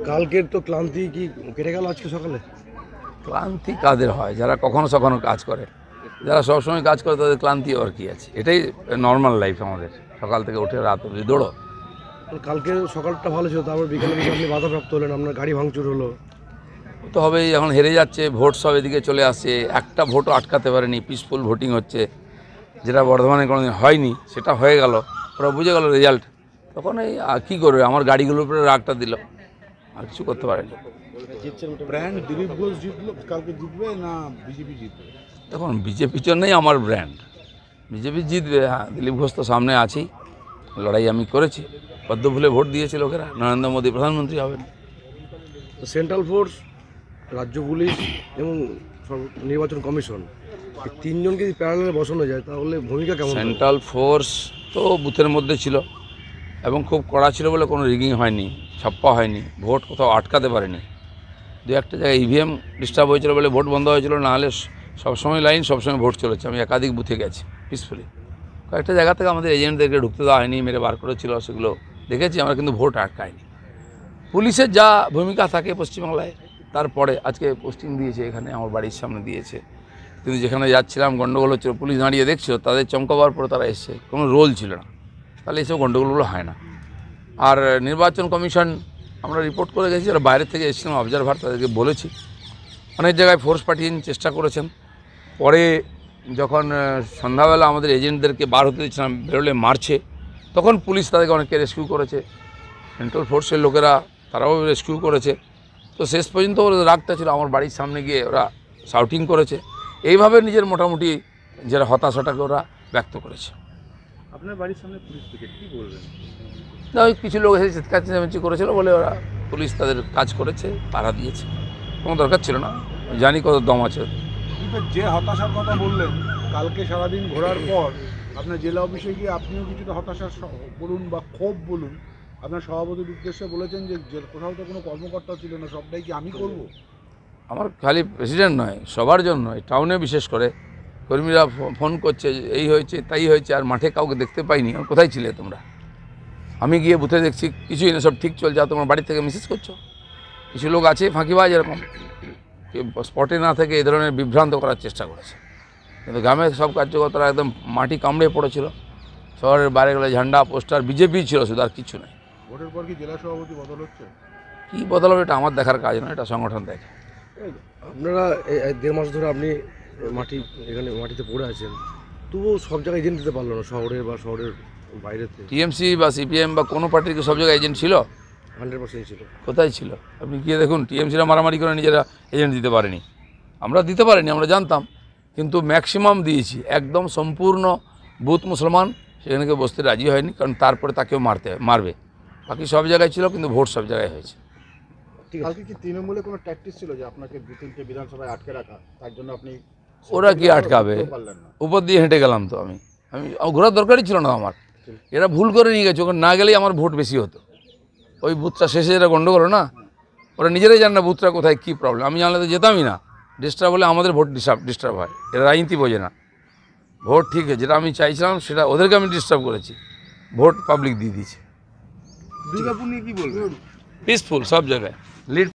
কালকের তো ক্লান্তি কি কেটে গেল আজকে সকালে? ক্লান্তি কাদের হয়? যারা কখনো সখনো কাজ করে, যারা সবসময় কাজ করে তাদের ক্লান্তি আর কি আছে। এটাই নর্মাল লাইফ আমাদের, সকাল থেকে উঠে রাত অবধি দৌড়ো। কালকে সকালটা ভালো ছিল, তারপর বিকেলে দিকে আপনি বাধাপ্রাপ্ত হলেন, আপনার গাড়ি ভাঙচুর হলো। তো হবেই, এখন হেরে যাচ্ছে, ভোট সব এদিকে চলে আসছে, একটা ভোটও আটকাতে পারেনি, পিসফুল ভোটিং হচ্ছে, যেটা বর্ধমানে কোনোদিন হয়নি সেটা হয়ে গেল, ওরা বুঝে গেল রেজাল্ট। তখন এই কী করবে, আমার গাড়িগুলোর উপরে রাগটা দিল, আর কিছু করতে পারেনি। ব্র্যান্ড দিলীপ ঘোষ জিতলো, কালকে জিতবে না বিজেপি জিতবে? এখন বিজেপির জন্যই আমার ব্র্যান্ড, বিজেপি জিতবে। হ্যাঁ, দিলীপ ঘোষ তো সামনে আছেই, লড়াই আমি করেছি, পদ্ম ফুলে ভোট দিয়েছে লোকেরা, নরেন্দ্র মোদী প্রধানমন্ত্রী হবেন। সেন্ট্রাল ফোর্স, রাজ্য পুলিশ এবং নির্বাচন কমিশন, এই তিনজনকে যদি প্যারালালে বসানো যায় তাহলে ভূমিকা কেমন? সেন্ট্রাল ফোর্স তো বুথের মধ্যে ছিল এবং খুব কড়া ছিল বলে কোনো রিগিং হয়নি, ছাপ্পা হয়নি, ভোট কোথাও আটকাতে পারেনি। দু একটা জায়গায় ইভিএম ডিস্টার্ব হয়েছিল বলে ভোট বন্ধ হয়েছিল, নাহলে সবসময় লাইন, সবসময় ভোট চলেছে। আমি একাধিক বুথে গেছি পিসফুলি, কয়েকটা জায়গা থেকে আমাদের এজেন্টদেরকে ঢুকতে দেওয়া হয়নি, মেরে বার করেছিল, সেগুলো দেখেছি আমরা, কিন্তু ভোট আটকায়নি। পুলিশের যা ভূমিকা থাকে পশ্চিমবাংলায়, তারপরে আজকে পোস্টিং দিয়েছে এখানে, আমার বাড়ির সামনে দিয়েছে, কিন্তু যেখানে যাচ্ছিলাম গণ্ডগোল হচ্ছিল, পুলিশ দাঁড়িয়ে দেখছিল, তাদের চমকাবার পরে তারা এসছে, কোনো রোল ছিল না, তাহলে এইসব গণ্ডগোলগুলো হয় না। আর নির্বাচন কমিশন আমরা রিপোর্ট করে গেছি, যারা বাইরে থেকে এসেছিলাম অবজারভার, তাদেরকে বলেছি, অনেক জায়গায় ফোর্স পাঠিয়ে চেষ্টা করেছেন। পরে যখন সন্ধ্যাবেলা আমাদের এজেন্টদেরকে বার হতে দিচ্ছিলাম, বেরোলে মারছে, তখন পুলিশ তাদেরকে অনেককে রেস্কিউ করেছে, সেন্ট্রাল ফোর্সের লোকেরা তারাও রেস্কিউ করেছে। তো শেষ পর্যন্ত ওরা রাগটা ছিল, আমার বাড়ির সামনে গিয়ে ওরা শাউটিং করেছে, এইভাবে নিজের মোটামুটি যারা হতাশাটাকে ওরা ব্যক্ত করেছে। আপনার বাড়ির সামনে পুলিশ পিকেট, কি বলবেন? না, ওই কিছু লোক এসে চিৎকার চেঁচামেচি করেছিল বলে ওরা, পুলিশ তাদের কাজ করেছে, পাহারা দিয়েছে, কোনো দরকার ছিল না, জানি কত দম আছে। কিন্তু যে হতাশার কথা বললেন, কালকে সারাদিন ঘোরার পর আপনার জেলা অফিসে গিয়ে আপনিও কিছুটা হতাশা বলুন বা ক্ষোভ বলুন, আপনার সভাপতির উদ্দেশ্যে বলেছেন যে কোথাও তো কোনো কর্মকর্তা ছিল না, সবটাই কি আমি করব? আমার খালি প্রেসিডেন্ট নয়, সবার জন্য, এই টাউনে বিশেষ করে কর্মীরা ফোন করছে এই হয়েছে তাই হয়েছে, আর মাঠে কাউকে দেখতে পাইনি। কোথায় ছিলে তোমরা? আমি গিয়ে বুথে দেখছি কিছুই না, সব ঠিক চলছে, আর তোমার বাড়ি থেকে মেসেজ করছো। কিছু লোক আছে ফাঁকিবাজ, এরকম স্পটে না থেকে এই ধরনের বিভ্রান্ত করার চেষ্টা করেছে, কিন্তু গ্রামের সব কার্যকর্তারা একদম মাটি কামড়ে পড়েছিল। শহরের বাইরে গেলে ঝান্ডা পোস্টার বিজেপি ছিল শুধু, আর কিছু নয়। ভোটের পর কি জেলা সভাপতি বদল হচ্ছে? কী বদল হবে এটা আমার দেখার কাজ নয়, এটা সংগঠন দেখে। আপনারা এই 1.5 মাস ধরে আপনি এখানে মাটিতে পড়ে আছেন, তবুও সব জায়গায় এজেন্ট দিতে পারলো না, শহরের বা শহরের বাইরেতে। টিএমসি বা সিপিএম বা কোনো পার্টির কি সব জায়গায় এজেন্ট ছিল? 100% ছিল। কোথায় ছিল? আপনি গিয়ে দেখুন, টিএমসিরা মারামারি করে নিজেরা এজেন্ট দিতে পারেনি, আমরা দিতে পারিনি, আমরা জানতাম, কিন্তু ম্যাক্সিমাম দিয়েছি। একদম সম্পূর্ণ বুথ মুসলমান, সেখানে কেউ বসতে রাজি হয়নি, কারণ তারপরে তাকেও মারবে। বাকি সব জায়গায় ছিল, কিন্তু ভোট সব জায়গায় হয়েছে। কালকে কি তৃণমূলে কোনো ট্যাকটিস ছিল যে আপনাকে 2-3টে বিধানসভায় আটকে রাখা, তার জন্য আপনি? ওরা কি আটকাবে, উপর দিয়ে হেঁটে গেলাম তো আমি ঘোরার দরকারই ছিল না আমার। এরা ভুল করে নিয়ে গেছে, ওখানে না গেলেই আমার ভোট বেশি হতো। ওই বুথটা শেষে যেটা গণ্ডগোল না, ওরা নিজেরাই জানে না বুথটা কোথায় কী প্রবলেম, আমি জানলে তো যেতামই না। ডিস্টার্ব হলে আমাদের ভোট ডিস্টার্ব হয়, এরা রাজনীতি বোঝে না। ভোট ঠিক আছে, যেটা আমি চাইছিলাম সেটা ওদেরকে আমি ডিস্টার্ব করেছি, ভোট পাবলিক দিয়ে দিয়েছে। দুর্গাপুর নিয়ে কি বলবেন? পিসফুল সব জায়গায় লিড।